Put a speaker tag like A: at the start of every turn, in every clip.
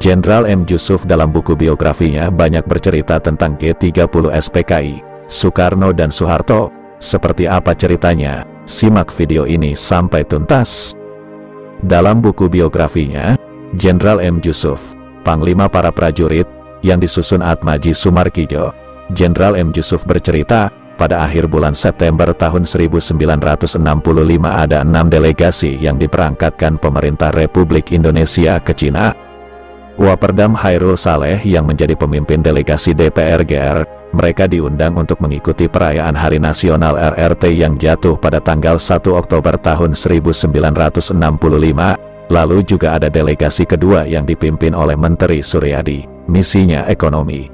A: Jenderal M. Yusuf dalam buku biografinya banyak bercerita tentang G30 SPKI, Soekarno dan Soeharto. Seperti apa ceritanya? Simak video ini sampai tuntas. Dalam buku biografinya, Jenderal M. Yusuf, Panglima para prajurit, yang disusun Atmaji Sumarkijo, Jenderal M. Yusuf bercerita, pada akhir bulan September tahun 1965 ada 6 delegasi yang diberangkatkan pemerintah Republik Indonesia ke Cina. Waperdam Hairul Saleh yang menjadi pemimpin delegasi DPR GR, mereka diundang untuk mengikuti perayaan Hari Nasional RRT yang jatuh pada tanggal 1 Oktober tahun 1965, lalu juga ada delegasi kedua yang dipimpin oleh Menteri Suryadi, misinya ekonomi.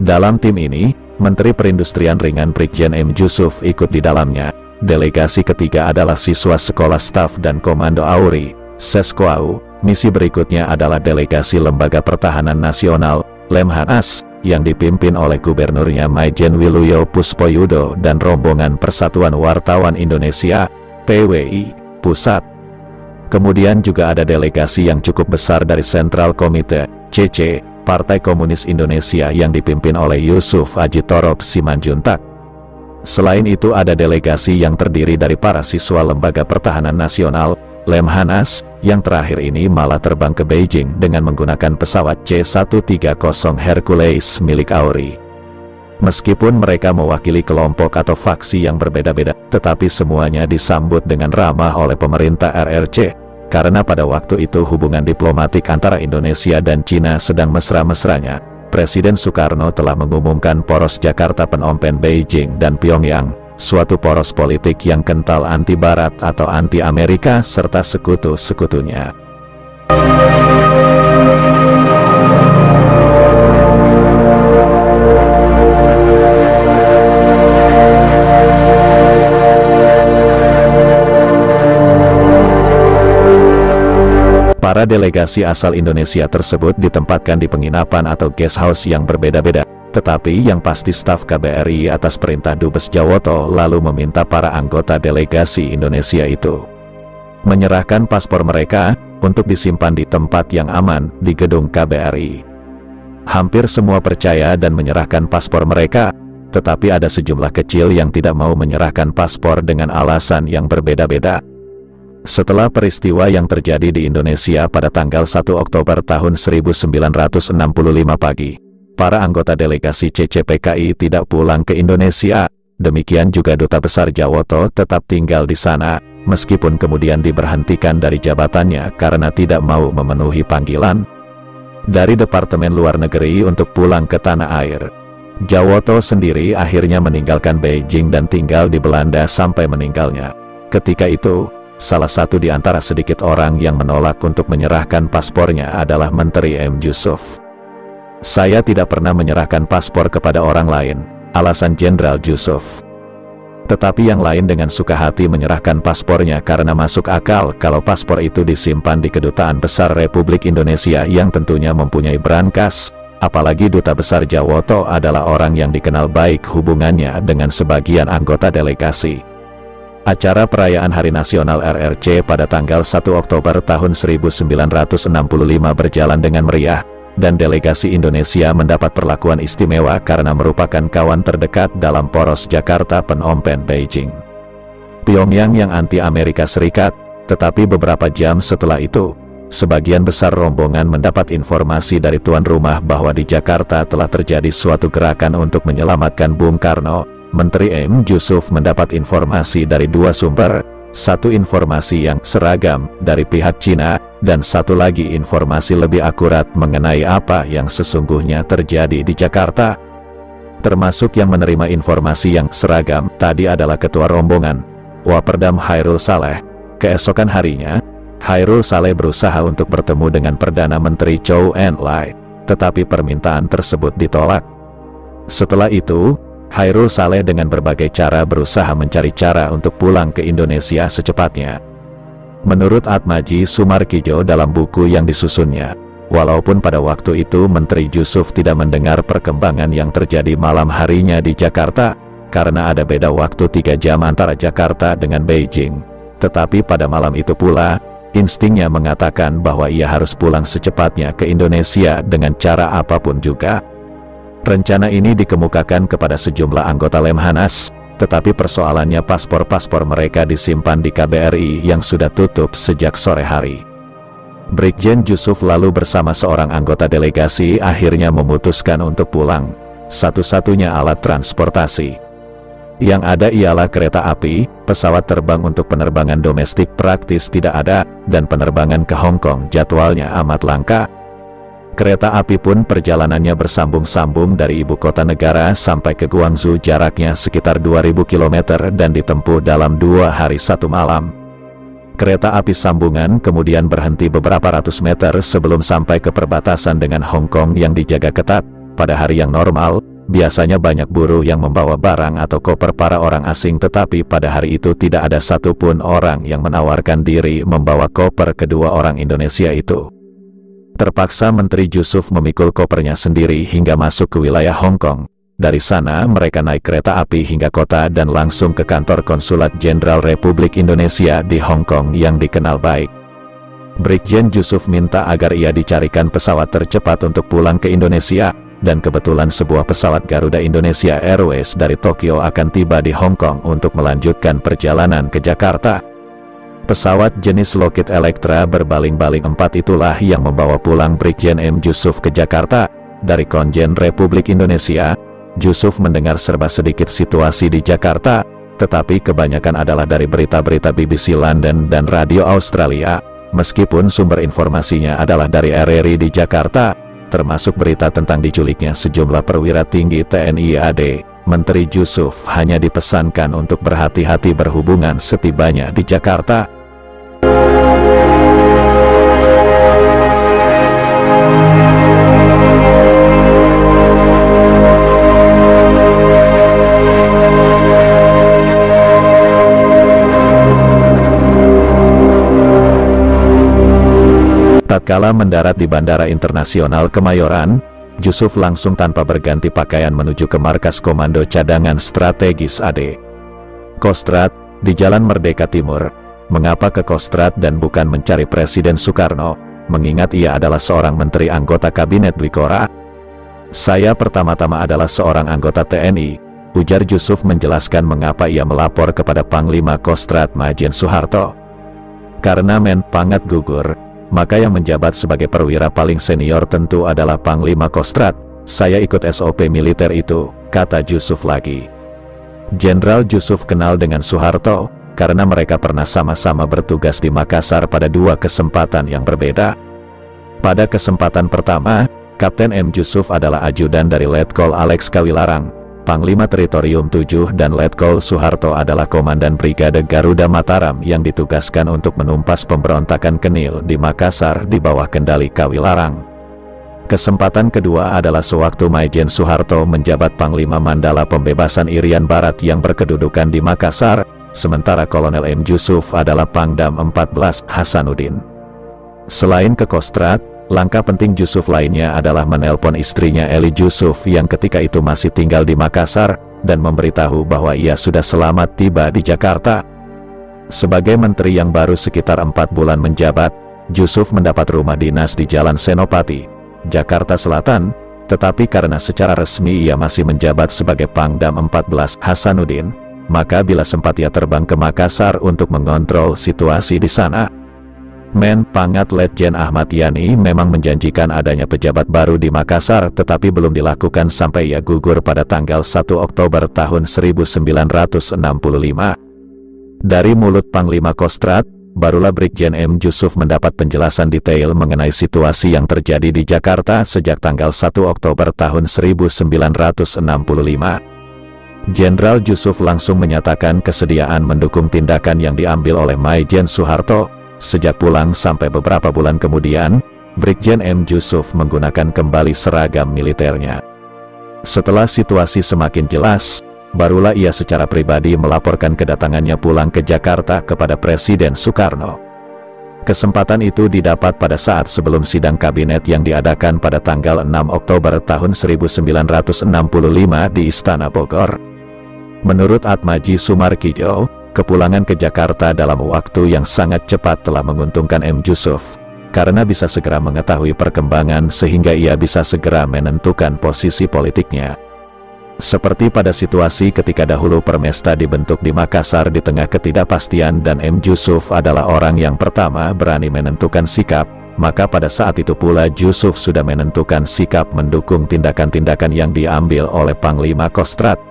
A: Dalam tim ini, Menteri Perindustrian Ringan Brigjen M. Yusuf ikut di dalamnya. Delegasi ketiga adalah siswa Sekolah Staf dan Komando AURI, Seskoau. Misi berikutnya adalah delegasi Lembaga Pertahanan Nasional, Lemhanas, yang dipimpin oleh Gubernurnya Maijen Wiluyo Puspoyudo dan rombongan Persatuan Wartawan Indonesia, PWI, Pusat. Kemudian juga ada delegasi yang cukup besar dari Sentral Komite, CC, Partai Komunis Indonesia yang dipimpin oleh Yusuf Ajitorop Simanjuntak. Selain itu ada delegasi yang terdiri dari para siswa Lembaga Pertahanan Nasional, Lemhanas, yang terakhir ini malah terbang ke Beijing dengan menggunakan pesawat C-130 Hercules milik AURI. Meskipun mereka mewakili kelompok atau faksi yang berbeda-beda, tetapi semuanya disambut dengan ramah oleh pemerintah RRC, karena pada waktu itu hubungan diplomatik antara Indonesia dan Cina sedang mesra-mesranya. Presiden Soekarno telah mengumumkan poros Jakarta Phnom Penh Beijing dan Pyongyang, suatu poros politik yang kental anti-Barat atau anti-Amerika serta sekutu-sekutunya. Para delegasi asal Indonesia tersebut ditempatkan di penginapan atau guest house yang berbeda-beda. Tetapi yang pasti staf KBRI atas perintah Dubes Jawoto lalu meminta para anggota delegasi Indonesia itu menyerahkan paspor mereka untuk disimpan di tempat yang aman di gedung KBRI. Hampir semua percaya dan menyerahkan paspor mereka, tetapi ada sejumlah kecil yang tidak mau menyerahkan paspor dengan alasan yang berbeda-beda. Setelah peristiwa yang terjadi di Indonesia pada tanggal 1 Oktober tahun 1965 pagi, para anggota delegasi CCPKI tidak pulang ke Indonesia. Demikian juga Duta Besar Jawoto tetap tinggal di sana, meskipun kemudian diberhentikan dari jabatannya karena tidak mau memenuhi panggilan dari Departemen Luar Negeri untuk pulang ke tanah air. Jawoto sendiri akhirnya meninggalkan Beijing dan tinggal di Belanda sampai meninggalnya. Ketika itu, salah satu di antara sedikit orang yang menolak untuk menyerahkan paspornya adalah Menteri M. Yusuf. Saya tidak pernah menyerahkan paspor kepada orang lain, alasan Jenderal Yusuf. Tetapi yang lain dengan suka hati menyerahkan paspornya karena masuk akal kalau paspor itu disimpan di Kedutaan Besar Republik Indonesia yang tentunya mempunyai brankas, apalagi Duta Besar Jawoto adalah orang yang dikenal baik hubungannya dengan sebagian anggota delegasi. Acara perayaan Hari Nasional RRC pada tanggal 1 Oktober tahun 1965 berjalan dengan meriah, dan delegasi Indonesia mendapat perlakuan istimewa karena merupakan kawan terdekat dalam poros Jakarta Phnom Penh Beijing. Pyongyang yang anti Amerika Serikat, tetapi beberapa jam setelah itu, sebagian besar rombongan mendapat informasi dari tuan rumah bahwa di Jakarta telah terjadi suatu gerakan untuk menyelamatkan Bung Karno. Menteri M. Yusuf mendapat informasi dari dua sumber, satu informasi yang seragam dari pihak Cina, dan satu lagi informasi lebih akurat mengenai apa yang sesungguhnya terjadi di Jakarta. Termasuk yang menerima informasi yang seragam tadi adalah Ketua Rombongan, Waperdam Hairul Saleh. Keesokan harinya, Hairul Saleh berusaha untuk bertemu dengan Perdana Menteri Chou En-lai, tetapi permintaan tersebut ditolak. Setelah itu, Hairul Saleh dengan berbagai cara berusaha mencari cara untuk pulang ke Indonesia secepatnya. Menurut Atmaji Sumarkijo dalam buku yang disusunnya, walaupun pada waktu itu Menteri Yusuf tidak mendengar perkembangan yang terjadi malam harinya di Jakarta, karena ada beda waktu 3 jam antara Jakarta dengan Beijing, tetapi pada malam itu pula, instingnya mengatakan bahwa ia harus pulang secepatnya ke Indonesia dengan cara apapun juga. Rencana ini dikemukakan kepada sejumlah anggota Lemhanas, tetapi persoalannya paspor-paspor mereka disimpan di KBRI yang sudah tutup sejak sore hari. Brigjen Jusuf lalu bersama seorang anggota delegasi akhirnya memutuskan untuk pulang. Satu-satunya alat transportasi yang ada ialah kereta api. Pesawat terbang untuk penerbangan domestik praktis tidak ada, dan penerbangan ke Hong Kong jadwalnya amat langka. Kereta api pun perjalanannya bersambung-sambung dari ibu kota negara sampai ke Guangzhou, jaraknya sekitar 2000 km dan ditempuh dalam 2 hari 1 malam. Kereta api sambungan kemudian berhenti beberapa ratus meter sebelum sampai ke perbatasan dengan Hong Kong yang dijaga ketat. Pada hari yang normal, biasanya banyak buruh yang membawa barang atau koper para orang asing, tetapi pada hari itu tidak ada satupun orang yang menawarkan diri membawa koper kedua orang Indonesia itu. Terpaksa Menteri Jusuf memikul kopernya sendiri hingga masuk ke wilayah Hong Kong. Dari sana mereka naik kereta api hingga kota dan langsung ke kantor Konsulat Jenderal Republik Indonesia di Hong Kong yang dikenal baik. Brigjen Jusuf minta agar ia dicarikan pesawat tercepat untuk pulang ke Indonesia, dan kebetulan sebuah pesawat Garuda Indonesia Airways dari Tokyo akan tiba di Hong Kong untuk melanjutkan perjalanan ke Jakarta. Pesawat jenis Lockheed Electra berbaling-baling 4 itulah yang membawa pulang Brigjen M. Jusuf ke Jakarta. Dari Konjen Republik Indonesia, Jusuf mendengar serba sedikit situasi di Jakarta, tetapi kebanyakan adalah dari berita-berita BBC London dan Radio Australia, meskipun sumber informasinya adalah dari RRI di Jakarta, termasuk berita tentang diculiknya sejumlah perwira tinggi TNI AD. Menteri Jusuf hanya dipesankan untuk berhati-hati berhubungan setibanya di Jakarta. Tatkala mendarat di Bandara Internasional Kemayoran, Jusuf langsung tanpa berganti pakaian menuju ke markas Komando Cadangan Strategis AD. Kostrad, di Jalan Merdeka Timur. Mengapa ke Kostrad dan bukan mencari Presiden Soekarno, mengingat ia adalah seorang menteri anggota Kabinet Dwikora? Saya pertama-tama adalah seorang anggota TNI, ujar Jusuf menjelaskan mengapa ia melapor kepada Panglima Kostrad Majen Soeharto. Karena Men Pangat gugur, maka yang menjabat sebagai perwira paling senior tentu adalah Panglima Kostrad. Saya ikut SOP militer itu, kata Jusuf lagi. Jenderal Jusuf kenal dengan Soeharto, karena mereka pernah sama-sama bertugas di Makassar pada 2 kesempatan yang berbeda. Pada kesempatan pertama, Kapten M. Jusuf adalah ajudan dari Letkol Alex Kawilarang, Panglima Teritorium 7, dan Letkol Soeharto adalah Komandan Brigade Garuda Mataram yang ditugaskan untuk menumpas pemberontakan Kenil di Makassar di bawah kendali Kawilarang. Kesempatan kedua adalah sewaktu Majen Soeharto menjabat Panglima Mandala Pembebasan Irian Barat yang berkedudukan di Makassar, sementara Kolonel M. Jusuf adalah Pangdam 14 Hasanuddin. Selain ke Kostrad, langkah penting Jusuf lainnya adalah menelpon istrinya Eli Jusuf yang ketika itu masih tinggal di Makassar, dan memberitahu bahwa ia sudah selamat tiba di Jakarta. Sebagai menteri yang baru sekitar 4 bulan menjabat, Jusuf mendapat rumah dinas di Jalan Senopati, Jakarta Selatan, tetapi karena secara resmi ia masih menjabat sebagai Pangdam 14 Hasanuddin, maka bila sempat ia terbang ke Makassar untuk mengontrol situasi di sana. Men Pangat Letjen Ahmad Yani memang menjanjikan adanya pejabat baru di Makassar, tetapi belum dilakukan sampai ia gugur pada tanggal 1 Oktober tahun 1965. Dari mulut Panglima Kostrad, barulah Brigjen M. Jusuf mendapat penjelasan detail mengenai situasi yang terjadi di Jakarta sejak tanggal 1 Oktober tahun 1965. Jenderal Jusuf langsung menyatakan kesediaan mendukung tindakan yang diambil oleh Majen Soeharto. Sejak pulang sampai beberapa bulan kemudian, Brigjen M. Jusuf menggunakan kembali seragam militernya. Setelah situasi semakin jelas, barulah ia secara pribadi melaporkan kedatangannya pulang ke Jakarta kepada Presiden Soekarno. Kesempatan itu didapat pada saat sebelum sidang kabinet yang diadakan pada tanggal 6 Oktober tahun 1965 di Istana Bogor. Menurut Atmaji Sumarkijo, Kepulangan ke Jakarta dalam waktu yang sangat cepat telah menguntungkan M. Yusuf, karena bisa segera mengetahui perkembangan sehingga ia bisa segera menentukan posisi politiknya. Seperti pada situasi ketika dahulu Permesta dibentuk di Makassar di tengah ketidakpastian dan M. Yusuf adalah orang yang pertama berani menentukan sikap, maka pada saat itu pula Yusuf sudah menentukan sikap mendukung tindakan-tindakan yang diambil oleh Panglima Kostrad.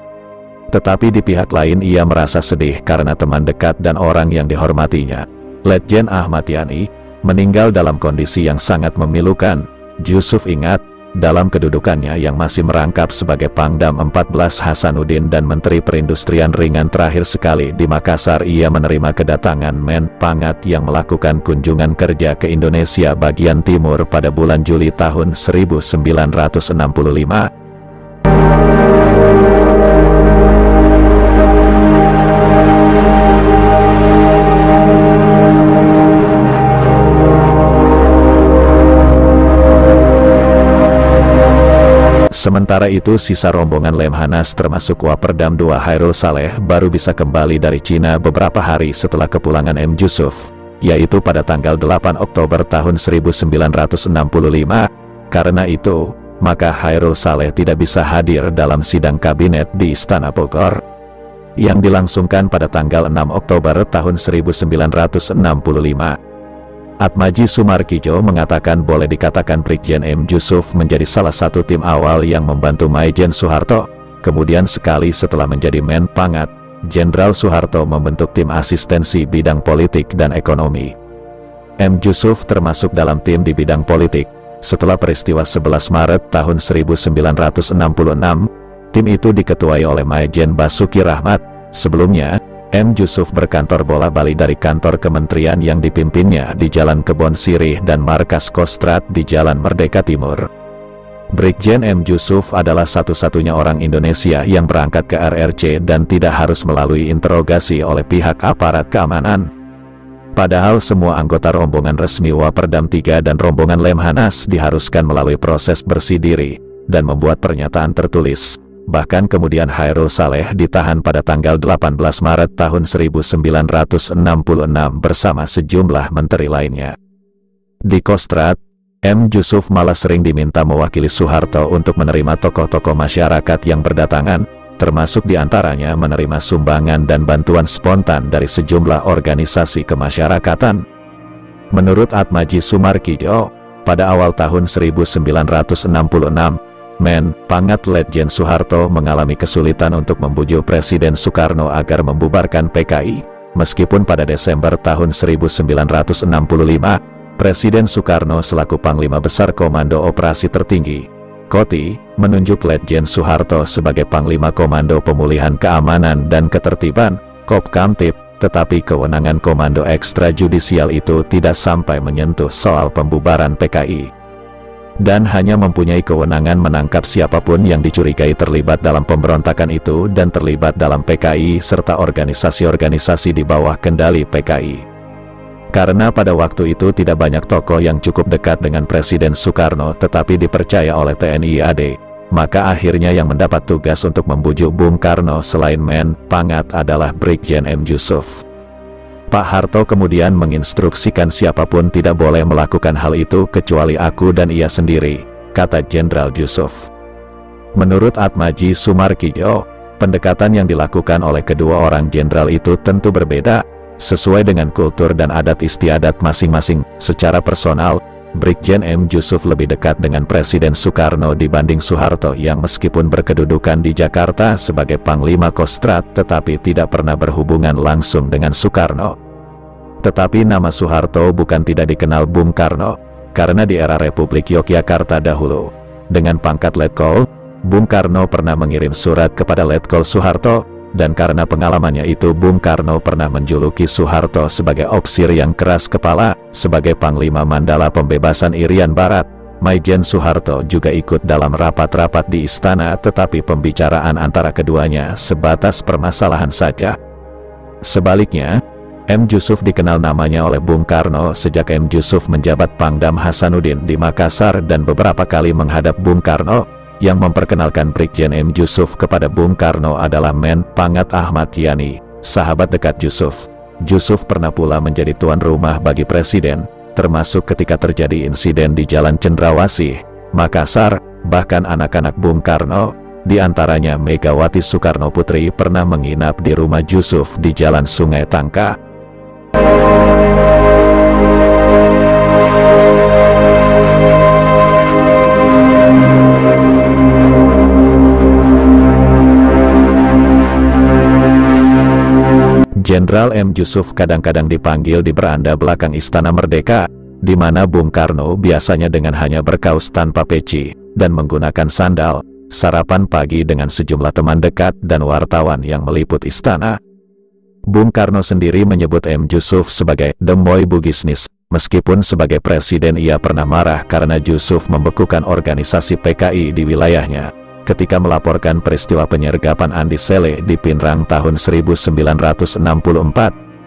A: Tetapi di pihak lain ia merasa sedih karena teman dekat dan orang yang dihormatinya, Letjen Ahmad Yani, meninggal dalam kondisi yang sangat memilukan. Yusuf ingat, dalam kedudukannya yang masih merangkap sebagai Pangdam 14 Hasanuddin dan Menteri Perindustrian Ringan terakhir sekali di Makassar, ia menerima kedatangan Men Pangat yang melakukan kunjungan kerja ke Indonesia bagian timur pada bulan Juli tahun 1965. Sementara itu sisa rombongan Lemhanas termasuk Waperdam II Hairul Saleh baru bisa kembali dari Cina beberapa hari setelah kepulangan M. Yusuf, yaitu pada tanggal 8 Oktober tahun 1965. Karena itu, maka Hairul Saleh tidak bisa hadir dalam sidang kabinet di Istana Bogor, yang dilangsungkan pada tanggal 6 Oktober tahun 1965. Atmaji Sumarkijo mengatakan boleh dikatakan Brigjen M. Yusuf menjadi salah satu tim awal yang membantu Maijen Soeharto. Kemudian sekali setelah menjadi Men Pangat, Jenderal Soeharto membentuk tim asistensi bidang politik dan ekonomi. M. Yusuf termasuk dalam tim di bidang politik. Setelah peristiwa 11 Maret tahun 1966, tim itu diketuai oleh Maijen Basuki Rahmat. Sebelumnya, M. Yusuf berkantor bola-balik dari kantor kementerian yang dipimpinnya di Jalan Kebon Sirih dan markas Kostrad di Jalan Merdeka Timur. Brigjen M. Yusuf adalah satu-satunya orang Indonesia yang berangkat ke RRC dan tidak harus melalui interogasi oleh pihak aparat keamanan. Padahal semua anggota rombongan resmi Waperdam III dan rombongan Lemhanas diharuskan melalui proses bersih diri dan membuat pernyataan tertulis. Bahkan kemudian Hairul Saleh ditahan pada tanggal 18 Maret tahun 1966 bersama sejumlah menteri lainnya. Di Kostrad, M. Yusuf malah sering diminta mewakili Soeharto untuk menerima tokoh-tokoh masyarakat yang berdatangan, termasuk diantaranya menerima sumbangan dan bantuan spontan dari sejumlah organisasi kemasyarakatan. Menurut Atmaji Sumarkijo, pada awal tahun 1966, Men Pangat Letjen Soeharto mengalami kesulitan untuk membujuk Presiden Soekarno agar membubarkan PKI. Meskipun pada Desember tahun 1965, Presiden Soekarno selaku Panglima Besar Komando Operasi Tertinggi, Koti, menunjuk Letjen Soeharto sebagai Panglima Komando Pemulihan Keamanan dan Ketertiban, Kopkamtib, tetapi kewenangan Komando Ekstrajudisial itu tidak sampai menyentuh soal pembubaran PKI. Dan hanya mempunyai kewenangan menangkap siapapun yang dicurigai terlibat dalam pemberontakan itu dan terlibat dalam PKI serta organisasi-organisasi di bawah kendali PKI. Karena pada waktu itu tidak banyak tokoh yang cukup dekat dengan Presiden Soekarno tetapi dipercaya oleh TNI AD, maka akhirnya yang mendapat tugas untuk membujuk Bung Karno selain Men Pangat adalah Brigjen M. Yusuf. Pak Harto kemudian menginstruksikan siapapun tidak boleh melakukan hal itu kecuali aku dan ia sendiri, kata Jenderal Yusuf. Menurut Atmaji Sumarkijo, pendekatan yang dilakukan oleh kedua orang jenderal itu tentu berbeda, sesuai dengan kultur dan adat istiadat masing-masing. Secara personal, Brigjen M. Yusuf lebih dekat dengan Presiden Soekarno dibanding Soeharto yang meskipun berkedudukan di Jakarta sebagai Panglima Kostrad tetapi tidak pernah berhubungan langsung dengan Soekarno. Tetapi nama Soeharto bukan tidak dikenal Bung Karno, karena di era Republik Yogyakarta dahulu, dengan pangkat Letkol, Bung Karno pernah mengirim surat kepada Letkol Soeharto, dan karena pengalamannya itu Bung Karno pernah menjuluki Soeharto sebagai opsir yang keras kepala. Sebagai Panglima Mandala Pembebasan Irian Barat, Maijen Soeharto juga ikut dalam rapat-rapat di istana tetapi pembicaraan antara keduanya sebatas permasalahan saja. Sebaliknya, M. Yusuf dikenal namanya oleh Bung Karno sejak M. Yusuf menjabat Pangdam Hasanuddin di Makassar dan beberapa kali menghadap Bung Karno. Yang memperkenalkan Brigjen M. Yusuf kepada Bung Karno adalah Men Pangat Ahmad Yani, sahabat dekat Yusuf. Yusuf pernah pula menjadi tuan rumah bagi presiden, termasuk ketika terjadi insiden di Jalan Cendrawasih, Makassar. Bahkan anak-anak Bung Karno, di antaranya Megawati Soekarno Putri, pernah menginap di rumah Yusuf di Jalan Sungai Tangka. Jenderal M. Yusuf kadang-kadang dipanggil di beranda belakang Istana Merdeka, di mana Bung Karno biasanya dengan hanya berkaus tanpa peci, dan menggunakan sandal, sarapan pagi dengan sejumlah teman dekat dan wartawan yang meliput istana. Bung Karno sendiri menyebut M. Yusuf sebagai "the Moy Bugisnis", meskipun sebagai presiden ia pernah marah karena Yusuf membekukan organisasi PKI di wilayahnya. Ketika melaporkan peristiwa penyergapan Andi Sele di Pinrang tahun 1964,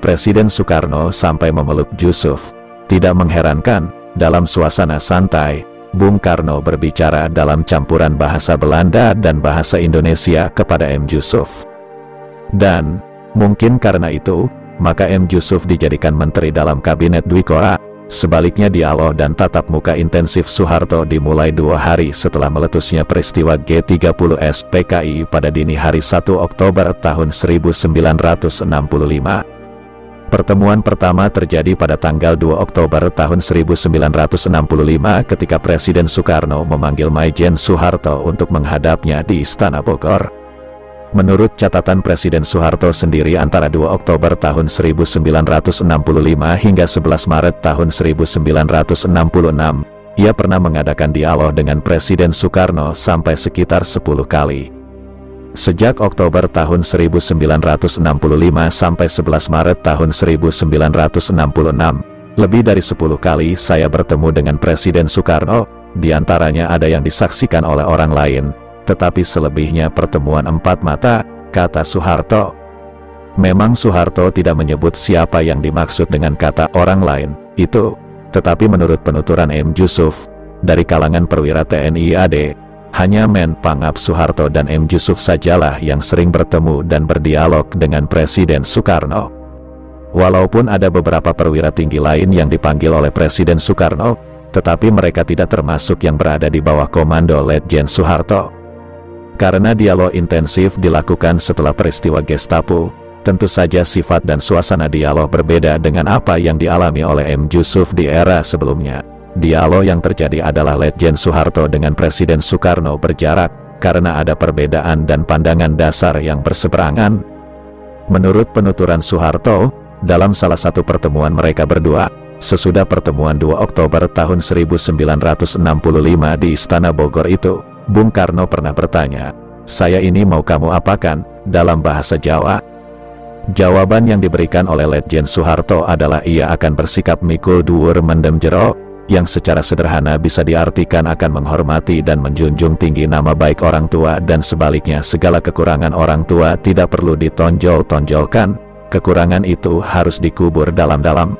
A: Presiden Soekarno sampai memeluk Yusuf. Tidak mengherankan, dalam suasana santai, Bung Karno berbicara dalam campuran bahasa Belanda dan bahasa Indonesia kepada M. Yusuf. Dan, mungkin karena itu, maka M. Yusuf dijadikan menteri dalam kabinet Dwikora. Sebaliknya dialog dan tatap muka intensif Soeharto dimulai 2 hari setelah meletusnya peristiwa G30S PKI pada dini hari 1 Oktober tahun 1965. Pertemuan pertama terjadi pada tanggal 2 Oktober tahun 1965 ketika Presiden Soekarno memanggil Maijen Soeharto untuk menghadapnya di Istana Bogor. Menurut catatan Presiden Soeharto sendiri, antara 2 Oktober tahun 1965 hingga 11 Maret tahun 1966, ia pernah mengadakan dialog dengan Presiden Soekarno sampai sekitar 10 kali. Sejak Oktober tahun 1965 sampai 11 Maret tahun 1966, lebih dari 10 kali saya bertemu dengan Presiden Soekarno, diantaranya ada yang disaksikan oleh orang lain. Tetapi selebihnya pertemuan 4 mata, kata Soeharto. Memang Soeharto tidak menyebut siapa yang dimaksud dengan kata orang lain itu, tetapi menurut penuturan M. Yusuf, dari kalangan perwira TNI AD, hanya Men Pangap Soeharto dan M. Yusuf sajalah yang sering bertemu dan berdialog dengan Presiden Soekarno. Walaupun ada beberapa perwira tinggi lain yang dipanggil oleh Presiden Soekarno, tetapi mereka tidak termasuk yang berada di bawah komando Letjen Soeharto. Karena dialog intensif dilakukan setelah peristiwa Gestapo, tentu saja sifat dan suasana dialog berbeda dengan apa yang dialami oleh M. Yusuf di era sebelumnya. Dialog yang terjadi adalah Letjen Soeharto dengan Presiden Soekarno berjarak, karena ada perbedaan dan pandangan dasar yang berseberangan. Menurut penuturan Soeharto, dalam salah satu pertemuan mereka berdua, sesudah pertemuan 2 Oktober tahun 1965 di Istana Bogor itu, Bung Karno pernah bertanya, "Saya ini mau kamu apakan?" dalam bahasa Jawa. Jawaban yang diberikan oleh Letjen Soeharto adalah ia akan bersikap mikul dhuwur mendem jero, yang secara sederhana bisa diartikan akan menghormati dan menjunjung tinggi nama baik orang tua, dan sebaliknya segala kekurangan orang tua tidak perlu ditonjol-tonjolkan, kekurangan itu harus dikubur dalam-dalam.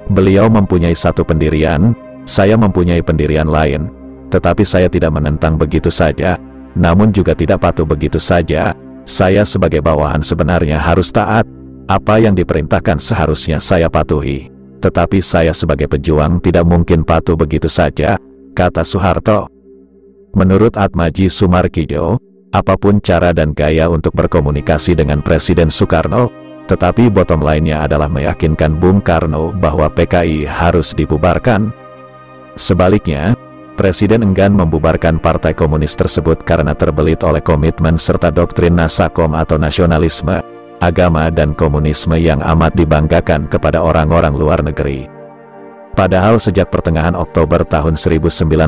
A: Beliau mempunyai satu pendirian, saya mempunyai pendirian lain. Tetapi saya tidak menentang begitu saja, namun juga tidak patuh begitu saja. Saya sebagai bawahan sebenarnya harus taat, apa yang diperintahkan seharusnya saya patuhi. Tetapi saya sebagai pejuang tidak mungkin patuh begitu saja, kata Soeharto. Menurut Atmaji Sumarkijo, apapun cara dan gaya untuk berkomunikasi dengan Presiden Soekarno, tetapi bottom line-nya adalah meyakinkan Bung Karno bahwa PKI harus dibubarkan. Sebaliknya, Presiden enggan membubarkan Partai Komunis tersebut karena terbelit oleh komitmen serta doktrin Nasakom atau nasionalisme, agama dan komunisme yang amat dibanggakan kepada orang-orang luar negeri. Padahal sejak pertengahan Oktober tahun 1965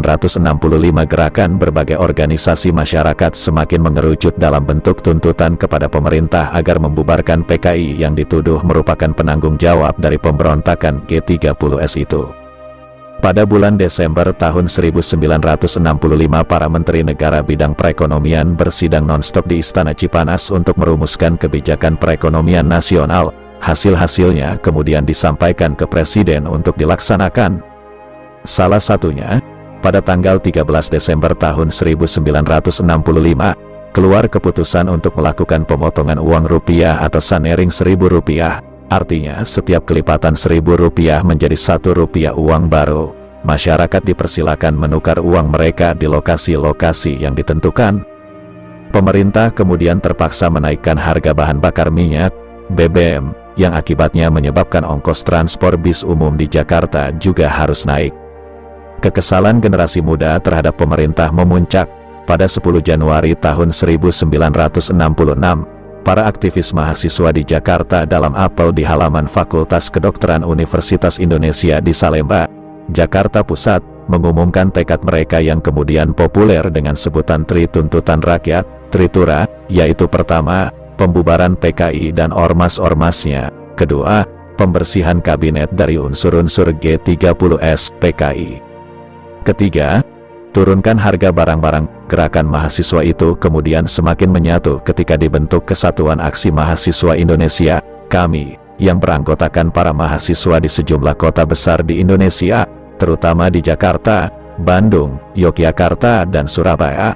A: gerakan berbagai organisasi masyarakat semakin mengerucut dalam bentuk tuntutan kepada pemerintah agar membubarkan PKI yang dituduh merupakan penanggung jawab dari pemberontakan G30S itu. Pada bulan Desember tahun 1965 para menteri negara bidang perekonomian bersidang non-stop di Istana Cipanas untuk merumuskan kebijakan perekonomian nasional. Hasil-hasilnya kemudian disampaikan ke Presiden untuk dilaksanakan. Salah satunya, pada tanggal 13 Desember tahun 1965, keluar keputusan untuk melakukan pemotongan uang rupiah atau sanering Rp1.000. Artinya setiap kelipatan Rp1.000 menjadi Rp1 uang baru. Masyarakat dipersilakan menukar uang mereka di lokasi-lokasi yang ditentukan. Pemerintah kemudian terpaksa menaikkan harga bahan bakar minyak, BBM, yang akibatnya menyebabkan ongkos transport bis umum di Jakarta juga harus naik. Kekesalan generasi muda terhadap pemerintah memuncak. Pada 10 Januari tahun 1966, para aktivis mahasiswa di Jakarta dalam apel di halaman Fakultas Kedokteran Universitas Indonesia di Salemba, Jakarta Pusat, mengumumkan tekad mereka yang kemudian populer dengan sebutan Tri Tuntutan Rakyat, Tritura, yaitu pertama, pembubaran PKI dan ormas-ormasnya, kedua, pembersihan kabinet dari unsur-unsur G30S PKI, ketiga, turunkan harga barang-barang. Gerakan mahasiswa itu kemudian semakin menyatu ketika dibentuk Kesatuan Aksi Mahasiswa Indonesia, KAMI, yang beranggotakan para mahasiswa di sejumlah kota besar di Indonesia, terutama di Jakarta, Bandung, Yogyakarta, dan Surabaya.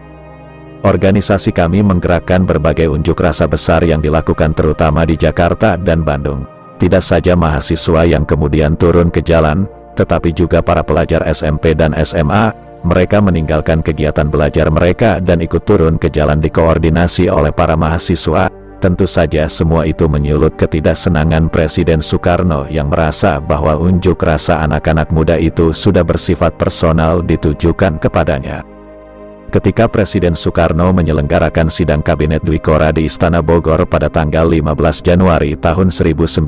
A: Organisasi KAMI menggerakkan berbagai unjuk rasa besar yang dilakukan terutama di Jakarta dan Bandung. Tidak saja mahasiswa yang kemudian turun ke jalan, tetapi juga para pelajar SMP dan SMA, mereka meninggalkan kegiatan belajar mereka dan ikut turun ke jalan dikoordinasi oleh para mahasiswa. Tentu saja semua itu menyulut ketidaksenangan Presiden Soekarno yang merasa bahwa unjuk rasa anak-anak muda itu sudah bersifat personal ditujukan kepadanya. Ketika Presiden Soekarno menyelenggarakan sidang Kabinet Dwikora di Istana Bogor pada tanggal 15 Januari tahun 1966,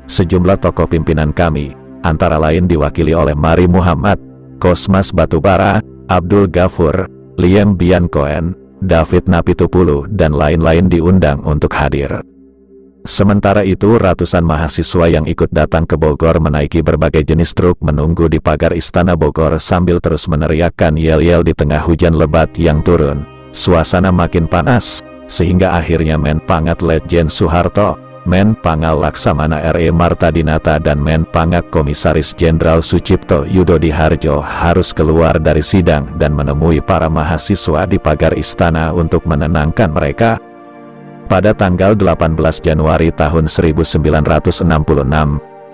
A: sejumlah tokoh pimpinan KAMI, antara lain diwakili oleh Mari Muhammad, Kosmas Batubara, Abdul Ghafur, Liem Bian Coen, David Napitupulu, dan lain-lain diundang untuk hadir. Sementara itu ratusan mahasiswa yang ikut datang ke Bogor menaiki berbagai jenis truk menunggu di pagar Istana Bogor sambil terus meneriakkan yel-yel di tengah hujan lebat yang turun. Suasana makin panas, sehingga akhirnya Men Pangat Letjen Soeharto, Men Pangal Laksamana R.E. Martadinata dan Men Pangak Komisaris Jenderal Sucipto Yudodiharjo harus keluar dari sidang dan menemui para mahasiswa di pagar istana untuk menenangkan mereka. Pada tanggal 18 Januari tahun 1966,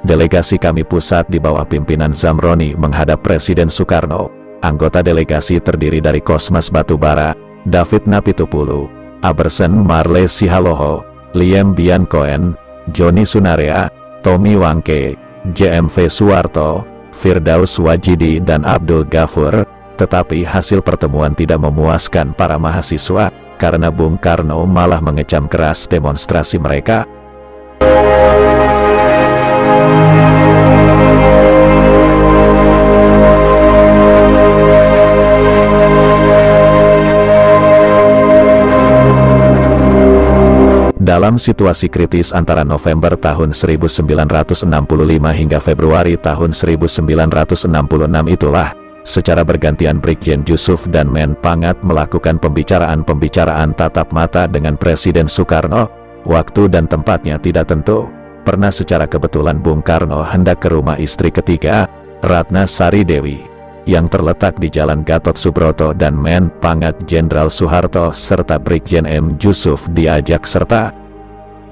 A: delegasi KAMI Pusat di bawah pimpinan Zamroni menghadap Presiden Soekarno. Anggota delegasi terdiri dari Kosmas Batubara, David Napitupulu, Abersen Marle Sihaloho, Liem Bian Coen, Joni Sunaria, Tommy Wangke, JMV Suwarto, Firdaus Wajidi dan Abdul Ghafur. Tetapi hasil pertemuan tidak memuaskan para mahasiswa, karena Bung Karno malah mengecam keras demonstrasi mereka. Dalam situasi kritis antara November tahun 1965 hingga Februari tahun 1966 itulah, secara bergantian Brigjen Jusuf dan Men Pangat melakukan pembicaraan-pembicaraan tatap mata dengan Presiden Soekarno. Waktu dan tempatnya tidak tentu. Pernah secara kebetulan Bung Karno hendak ke rumah istri ketiga, Ratna Sari Dewi, yang terletak di Jalan Gatot Subroto, dan Men Pangat Jenderal Soeharto serta Brigjen M. Jusuf diajak serta.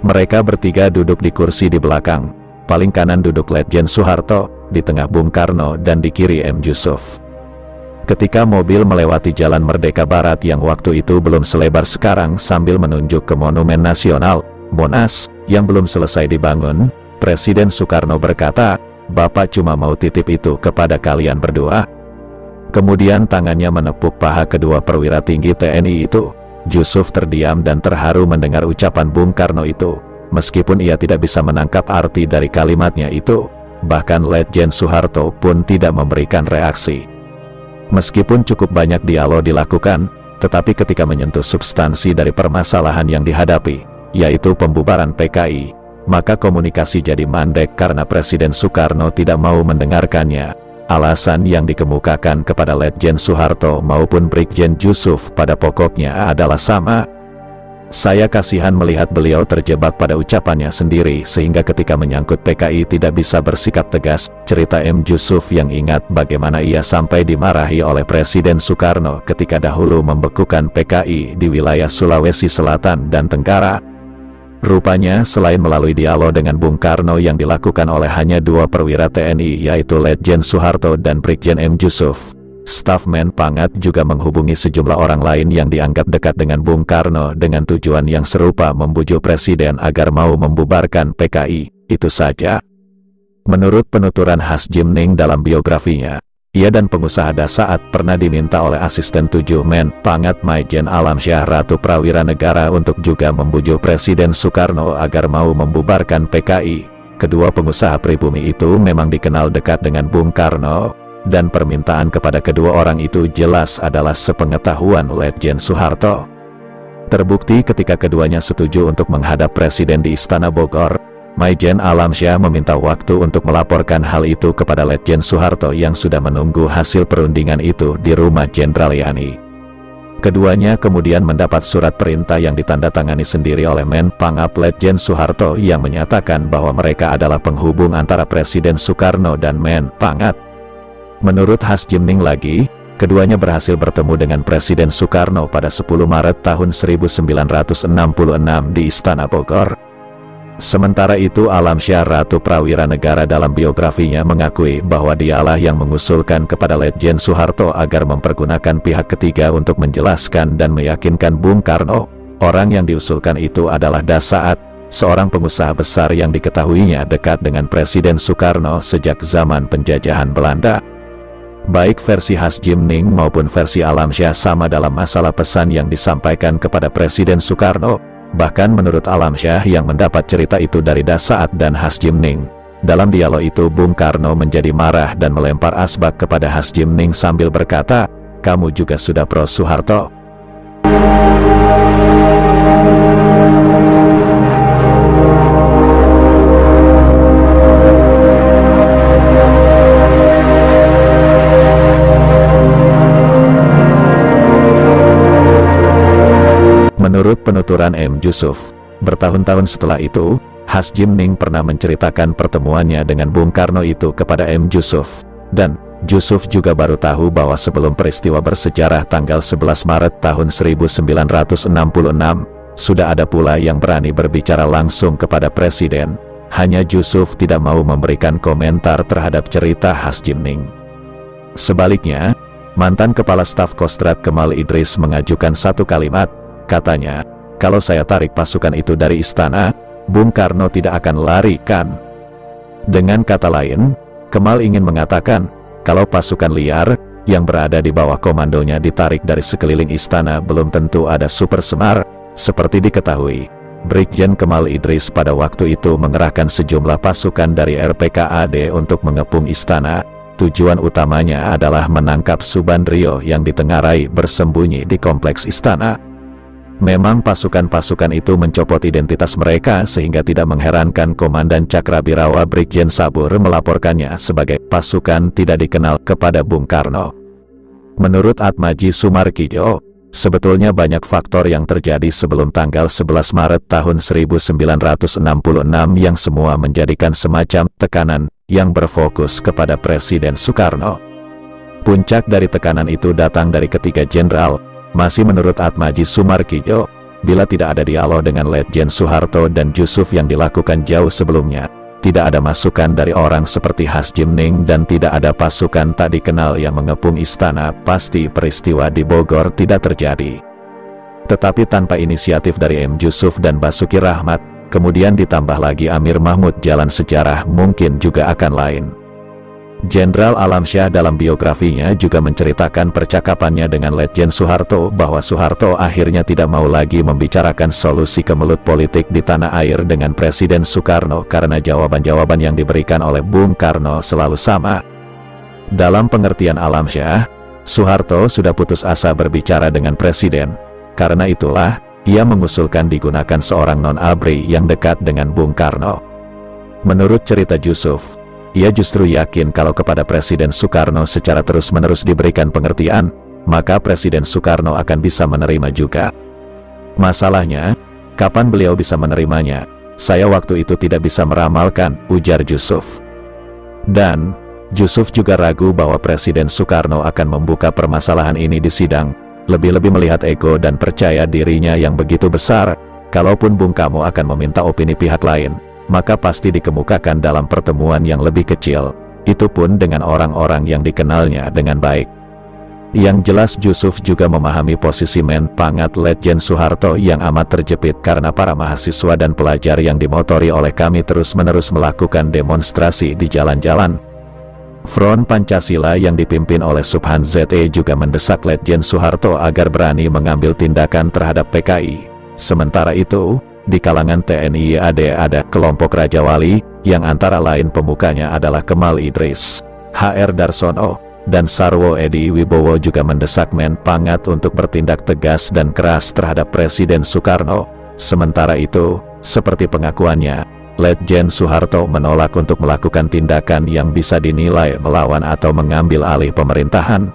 A: Mereka bertiga duduk di kursi di belakang. Paling kanan duduk Letjen Soeharto, di tengah Bung Karno, dan di kiri M. Jusuf. Ketika mobil melewati Jalan Merdeka Barat yang waktu itu belum selebar sekarang sambil menunjuk ke Monumen Nasional, Monas, yang belum selesai dibangun, Presiden Soekarno berkata, "Bapak cuma mau titip itu kepada kalian berdua." Kemudian tangannya menepuk paha kedua perwira tinggi TNI itu. Jusuf terdiam dan terharu mendengar ucapan Bung Karno itu, meskipun ia tidak bisa menangkap arti dari kalimatnya itu. Bahkan Letjen Soeharto pun tidak memberikan reaksi. Meskipun cukup banyak dialog dilakukan, tetapi ketika menyentuh substansi dari permasalahan yang dihadapi, yaitu pembubaran PKI, maka komunikasi jadi mandek karena Presiden Soekarno tidak mau mendengarkannya. Alasan yang dikemukakan kepada Letjen Soeharto maupun Brigjen Jusuf pada pokoknya adalah sama. Saya kasihan melihat beliau terjebak pada ucapannya sendiri sehingga ketika menyangkut PKI tidak bisa bersikap tegas, cerita M. Yusuf yang ingat bagaimana ia sampai dimarahi oleh Presiden Soekarno ketika dahulu membekukan PKI di wilayah Sulawesi Selatan dan Tenggara. Rupanya selain melalui dialog dengan Bung Karno yang dilakukan oleh hanya dua perwira TNI yaitu Letjen Soeharto dan Brigjen M. Yusuf, staf Men Pangat juga menghubungi sejumlah orang lain yang dianggap dekat dengan Bung Karno dengan tujuan yang serupa membujuk Presiden agar mau membubarkan PKI, itu saja. Menurut penuturan Has Jim Ning dalam biografinya, ia dan pengusaha Dasaat pernah diminta oleh asisten 7 Men Pangat Maijen Alamsyah Ratu Prawira Negara untuk juga membujuk Presiden Soekarno agar mau membubarkan PKI. Kedua pengusaha pribumi itu memang dikenal dekat dengan Bung Karno, dan permintaan kepada kedua orang itu jelas adalah sepengetahuan Letjen Soeharto. Terbukti ketika keduanya setuju untuk menghadap Presiden di Istana Bogor, Maijen Alamsyah meminta waktu untuk melaporkan hal itu kepada Letjen Soeharto yang sudah menunggu hasil perundingan itu di rumah Jenderal Yani. Keduanya kemudian mendapat surat perintah yang ditandatangani sendiri oleh Men Pangap Letjen Soeharto yang menyatakan bahwa mereka adalah penghubung antara Presiden Soekarno dan Men Pangat. Menurut Has Jim Ning lagi, keduanya berhasil bertemu dengan Presiden Soekarno pada 10 Maret tahun 1966 di Istana Bogor. Sementara itu Alamsyah Ratu Prawira Negara dalam biografinya mengakui bahwa dialah yang mengusulkan kepada Letjen Soeharto agar mempergunakan pihak ketiga untuk menjelaskan dan meyakinkan Bung Karno. Orang yang diusulkan itu adalah Dasaat, seorang pengusaha besar yang diketahuinya dekat dengan Presiden Soekarno sejak zaman penjajahan Belanda. Baik versi Has Jim Ning maupun versi Alamsyah sama dalam masalah pesan yang disampaikan kepada Presiden Soekarno. Bahkan menurut Alamsyah yang mendapat cerita itu dari Dasaat dan Has Jim Ning, dalam dialog itu Bung Karno menjadi marah dan melempar asbak kepada Has Jim Ning sambil berkata, "Kamu juga sudah pro Soeharto." Menurut penuturan M. Yusuf, bertahun-tahun setelah itu, Has Jim Ning pernah menceritakan pertemuannya dengan Bung Karno itu kepada M. Yusuf, dan Yusuf juga baru tahu bahwa sebelum peristiwa bersejarah tanggal 11 Maret tahun 1966, sudah ada pula yang berani berbicara langsung kepada Presiden. Hanya Yusuf tidak mau memberikan komentar terhadap cerita Has Jim Ning. Sebaliknya, mantan Kepala Staf Kostrad Kemal Idris mengajukan satu kalimat. Katanya, kalau saya tarik pasukan itu dari istana, Bung Karno tidak akan lari kan? Dengan kata lain, Kemal ingin mengatakan, kalau pasukan liar, yang berada di bawah komandonya ditarik dari sekeliling istana belum tentu ada super semar. Seperti diketahui, Brigjen Kemal Idris pada waktu itu mengerahkan sejumlah pasukan dari RPKAD untuk mengepung istana. Tujuan utamanya adalah menangkap Subandrio yang ditengarai bersembunyi di kompleks istana. Memang pasukan-pasukan itu mencopot identitas mereka sehingga tidak mengherankan Komandan Cakrabirawa Brigjen Sabur melaporkannya sebagai pasukan tidak dikenal kepada Bung Karno. Menurut Atmaji Sumarkijo, sebetulnya banyak faktor yang terjadi sebelum tanggal 11 Maret tahun 1966 yang semua menjadikan semacam tekanan yang berfokus kepada Presiden Soekarno. Puncak dari tekanan itu datang dari ketiga jenderal. Masih menurut Atmaji Sumarkijo, bila tidak ada dialog dengan Letjen Soeharto dan Yusuf yang dilakukan jauh sebelumnya, tidak ada masukan dari orang seperti Has Jim Ning dan tidak ada pasukan tak dikenal yang mengepung istana, pasti peristiwa di Bogor tidak terjadi. Tetapi tanpa inisiatif dari M. Yusuf dan Basuki Rahmat, kemudian ditambah lagi Amir Mahmud, jalan sejarah mungkin juga akan lain. Jenderal Alamsyah dalam biografinya juga menceritakan percakapannya dengan Letjen Soeharto bahwa Soeharto akhirnya tidak mau lagi membicarakan solusi kemelut politik di tanah air dengan Presiden Soekarno karena jawaban-jawaban yang diberikan oleh Bung Karno selalu sama. Dalam pengertian Alamsyah, Soeharto sudah putus asa berbicara dengan Presiden. Karena itulah, ia mengusulkan digunakan seorang non-ABRI yang dekat dengan Bung Karno. Menurut cerita Yusuf, ia justru yakin kalau kepada Presiden Soekarno secara terus-menerus diberikan pengertian, maka Presiden Soekarno akan bisa menerima juga. Masalahnya, kapan beliau bisa menerimanya? Saya waktu itu tidak bisa meramalkan, ujar Jusuf. Dan, Jusuf juga ragu bahwa Presiden Soekarno akan membuka permasalahan ini di sidang, lebih-lebih melihat ego dan percaya dirinya yang begitu besar. Kalaupun Bung Karno akan meminta opini pihak lain, maka pasti dikemukakan dalam pertemuan yang lebih kecil, itu pun dengan orang-orang yang dikenalnya dengan baik. Yang jelas Jusuf juga memahami posisi Menpangat Letjen Soeharto yang amat terjepit karena para mahasiswa dan pelajar yang dimotori oleh kami terus-menerus melakukan demonstrasi di jalan-jalan. Front Pancasila yang dipimpin oleh Subhan ZE juga mendesak Letjen Soeharto agar berani mengambil tindakan terhadap PKI. Sementara itu, di kalangan TNI AD ada kelompok Raja Wali, yang antara lain pemukanya adalah Kemal Idris, HR Darsono, dan Sarwo Edi Wibowo juga mendesak Menpangat untuk bertindak tegas dan keras terhadap Presiden Soekarno. Sementara itu, seperti pengakuannya, Letjen Soeharto menolak untuk melakukan tindakan yang bisa dinilai melawan atau mengambil alih pemerintahan.